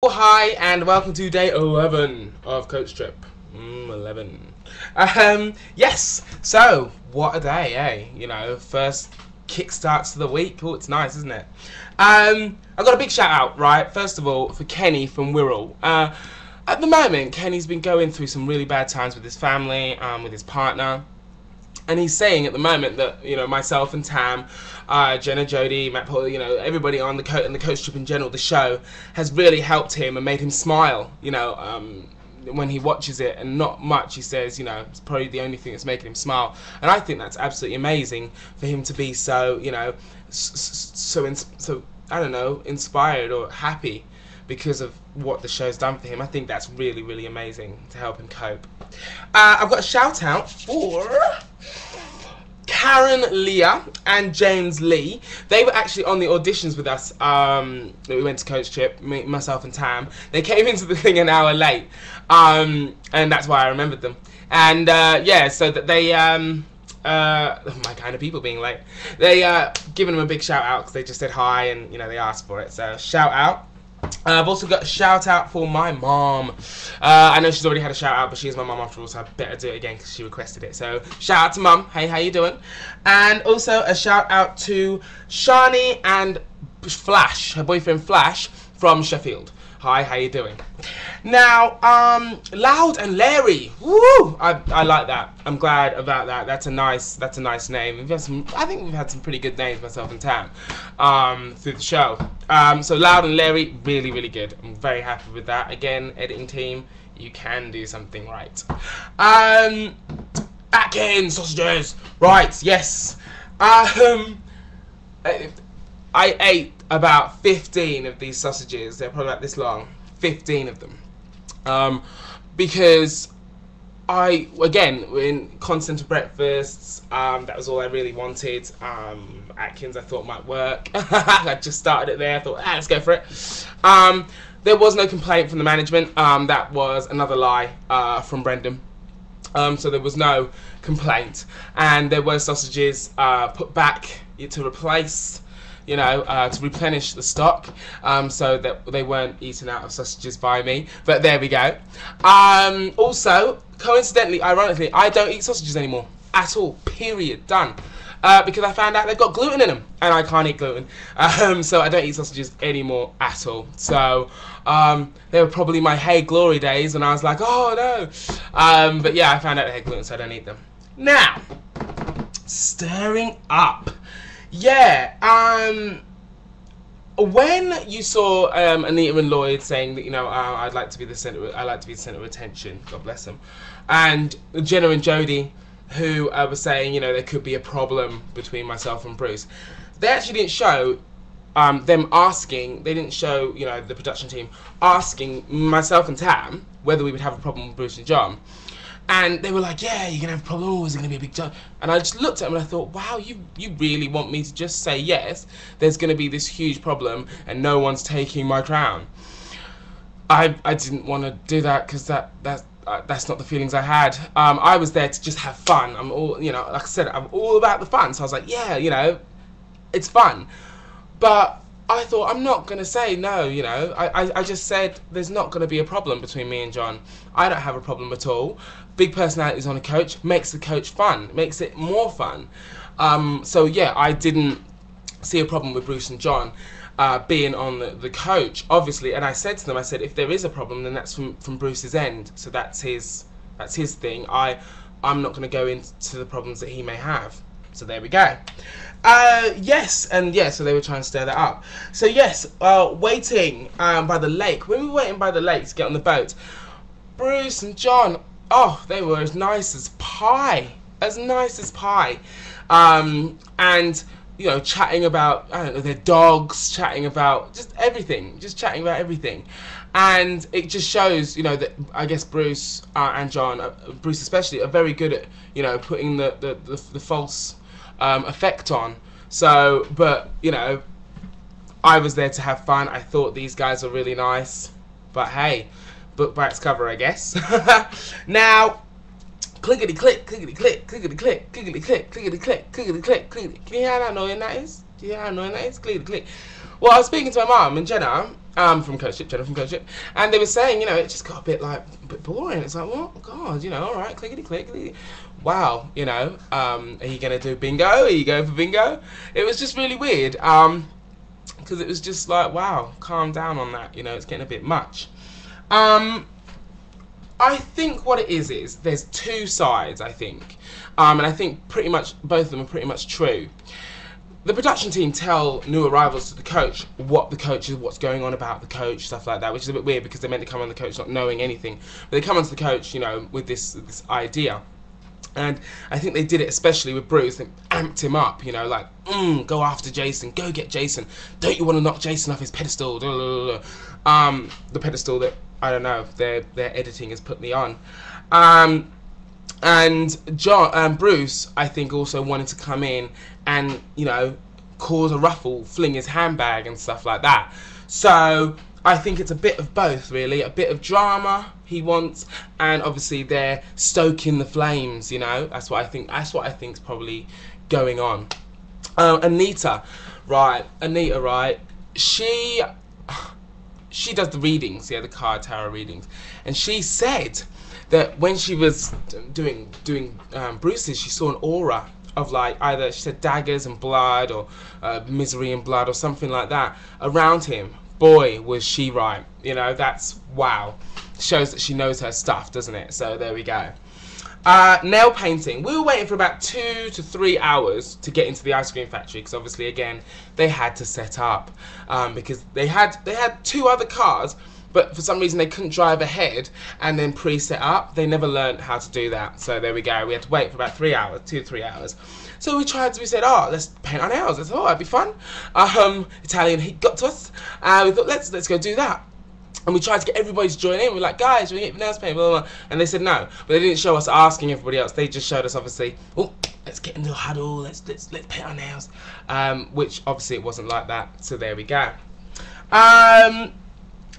Oh, hi and welcome to day 11 of Coach Trip. 11. Yes, so what a day, eh? You know, first kickstarts to the week. Oh, it's nice, isn't it? I got a big shout out, right? First of all, for Kenny from Wirral. At the moment, Kenny's been going through some really bad times with his family, with his partner. And he's saying at the moment that, you know, myself and Tam, Jenna, Jodie, Matt Paul, you know, everybody on the Coach Trip in general, the show, has really helped him and made him smile, you know, when he watches it. And not much, he says, you know, it's probably the only thing that's making him smile. And I think that's absolutely amazing for him to be so, you know, so I don't know, inspired or happy because of what the show's done for him. I think that's really, really amazing to help him cope. I've got a shout out for Karen Leah and James Lee. They were actually on the auditions with us. We went to Coach Trip, myself and Tam. They came into the thing an hour late, and that's why I remembered them. And yeah, so that they my kind of people being late. They given them a big shout out because they just said hi and, you know, they asked for it. So shout out. I've also got a shout out for my mom. I know she's already had a shout out, but she is my mom after all, so I better do it again because she requested it. So shout out to mum. Hey, how you doing? And also a shout out to Shani and Flash, her boyfriend Flash from Sheffield. Hi, how you doing? Now, Loud and Larry. Woo! I like that. I'm glad about that. That's a nice name. We've had I think we've had some pretty good names, myself and Tam, through the show. So Loud and Larry, really, really good. I'm very happy with that. Again, editing team, you can do something right. Atkins sausages. Right, yes. I ate about 15 of these sausages. They're probably about this long. 15 of them. Because again, in constant breakfasts, that was all I really wanted. Atkins I thought might work. I just started it there. I thought, let's go for it. There was no complaint from the management. That was another lie from Brendan. So there was no complaint. And there were sausages put back to replace, you know, to replenish the stock, so that they weren't eaten out of sausages by me. But there we go. Also, coincidentally, ironically, I don't eat sausages anymore at all. Period. Done. Because I found out they've got gluten in them, and I can't eat gluten. So I don't eat sausages anymore at all. So they were probably my hey glory days, and I was like, oh no. But yeah, I found out they had gluten, so I don't eat them. Now, stirring up. Yeah, when you saw Anita and Lloyd saying that, you know, I'd like to be the center of attention, God bless them, and Jenna and Jodie, who were saying, you know, there could be a problem between myself and Bruce, they actually didn't show them asking. They didn't show, you know, the production team asking myself and Tam whether we would have a problem with Bruce and John. And they were like, yeah, you're going to have a problem, oh, is it going to be a big job? And I just looked at them and I thought, wow, you really want me to just say yes, there's going to be this huge problem and no one's taking my crown. I didn't want to do that because that's not the feelings I had. I was there to just have fun. I'm all, you know, like I said, I'm all about the fun. So I was like, yeah, you know, it's fun. But I thought, I'm not going to say no, you know. I just said there's not going to be a problem between me and John. I don't have a problem at all. Big personalities on a coach makes the coach fun, makes it more fun. So yeah, I didn't see a problem with Bruce and John being on the coach, obviously. And I said to them, I said, if there is a problem, then that's from Bruce's end. So that's his thing. I'm not going to go into the problems that he may have. So there we go. Yes, and yeah, so they were trying to stir that up. So yes, waiting by the lake. When we were waiting by the lake to get on the boat, Bruce and John, oh, they were as nice as pie. As nice as pie. And, you know, chatting about, I don't know, their dogs, chatting about just everything. Just chatting about everything. And it just shows, you know, that I guess Bruce and John, Bruce especially, are very good at, you know, putting the false effect on. So, but, you know, I was there to have fun. I thought these guys are really nice. But hey, book by its cover, I guess. Now, clickety click, clickety click, clickety click, clickety click, clickety click, clickety click, clickety. Can you hear how annoying that is? Do you hear how annoying that is? Clickety click. Well, I was speaking to my mum and Jenna, from Coachship, Jenna from Coachship, and they were saying, you know, it just got a bit boring. It's like, what? God, you know, all right, clickety clickety. Wow, you know, are you gonna do bingo? Are you going for bingo? It was just really weird, because it was just like, wow, calm down on that. You know, it's getting a bit much. I think what it is there's two sides, I think, and I think pretty much both of them are pretty much true. The production team tell new arrivals to the coach what the coach is, what's going on about the coach, stuff like that, which is a bit weird because they're meant to come on the coach not knowing anything. But they come onto the coach, you know, with this idea. And I think they did it especially with Bruce. They amped him up, you know, like, go after Jason, go get Jason. Don't you want to knock Jason off his pedestal? The pedestal that, I don't know, their editing has put me on. And Bruce, I think, also wanted to come in and, you know, cause a ruffle, fling his handbag and stuff like that. So I think it's a bit of both, really. A bit of drama he wants, and obviously they're stoking the flames, you know. That's what I think. That's what I think's probably going on. Anita, right? She does the readings, yeah, the card tarot readings, and she said that when she was doing Bruce's, she saw an aura of, like, either, she said, daggers and blood, or misery and blood, or something like that around him. Boy, was she right. You know, that's, wow. Shows that she knows her stuff, doesn't it? So there we go. Nail painting. We were waiting for about 2 to 3 hours to get into the ice cream factory, because obviously, again, they had to set up, because they had 2 other cars, but for some reason they couldn't drive ahead and then pre-set up. They never learned how to do that. So there we go. We had to wait for about 3 hours, 2 to 3 hours. So we said, oh, let's paint our nails. I thought, oh, that'd be fun. Italian heat got to us. We thought, let's go do that. And we tried to get everybody to join in. We're like, guys, we get your nails painted, blah, blah, blah. And they said no. But they didn't show us asking everybody else. They just showed us, obviously, oh, let's get into a huddle. Let's paint our nails. Which, obviously, it wasn't like that. So there we go.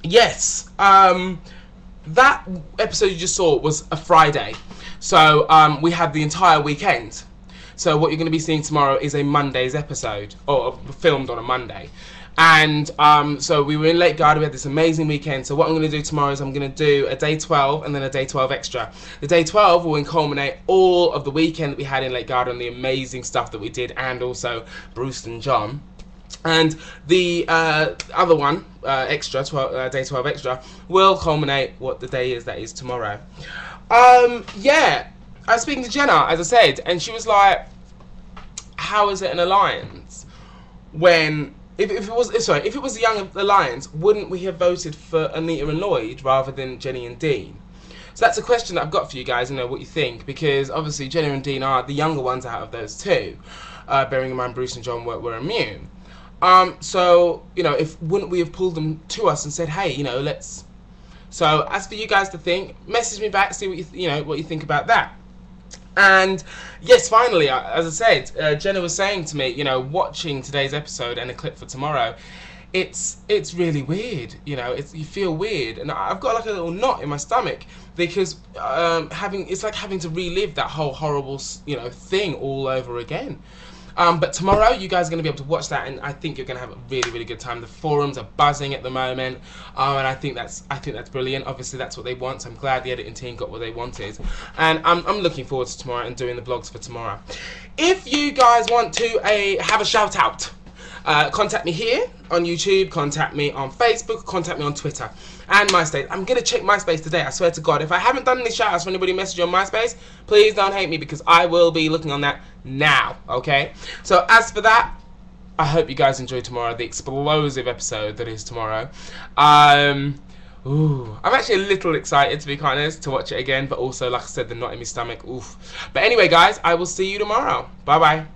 Yes, that episode you just saw was a Friday, so we had the entire weekend. So what you're going to be seeing tomorrow is a Monday's episode, or filmed on a Monday. And so we were in Lake Garda, we had this amazing weekend. So what I'm going to do tomorrow is I'm going to do a day 12 and then a day 12 extra. The day 12 will culminate all of the weekend that we had in Lake Garda and the amazing stuff that we did, and also Bruce and John. And the other one, extra, day 12 extra, will culminate what the day is that is tomorrow. Yeah, I was speaking to Jenna, as I said, and she was like, how is it an alliance? When, if it was a young alliance, wouldn't we have voted for Anita and Lloyd rather than Jenny and Dean? So that's a question that I've got for you guys, what you think, because obviously Jenny and Dean are the younger ones out of those two, bearing in mind Bruce and John were immune. So, wouldn't we have pulled them to us and said, hey, let's... So, as for you guys to think, message me back, see what what you think about that. And, yes, finally, as I said, Jenna was saying to me, watching today's episode and a clip for tomorrow, it's really weird, you feel weird. And I've got like a little knot in my stomach because it's like having to relive that whole horrible, thing all over again. But tomorrow, you guys are going to be able to watch that, and I think you're going to have a really, really good time. The forums are buzzing at the moment, and I think that's brilliant. Obviously, that's what they want, so I'm glad the editing team got what they wanted. And I'm looking forward to tomorrow and doing the vlogs for tomorrow. If you guys want to have a shout-out, contact me here on YouTube, contact me on Facebook, contact me on Twitter, and MySpace. I'm going to check MySpace today, I swear to God. If I haven't done any shout-outs for anybody messaging on MySpace, please don't hate me, because I will be looking on that now, okay? So as for that, I hope you guys enjoy tomorrow, the explosive episode that is tomorrow. I'm actually a little excited, to be quite honest, to watch it again, but also, like I said, the knot in my stomach, oof. But anyway, guys, I will see you tomorrow. Bye-bye.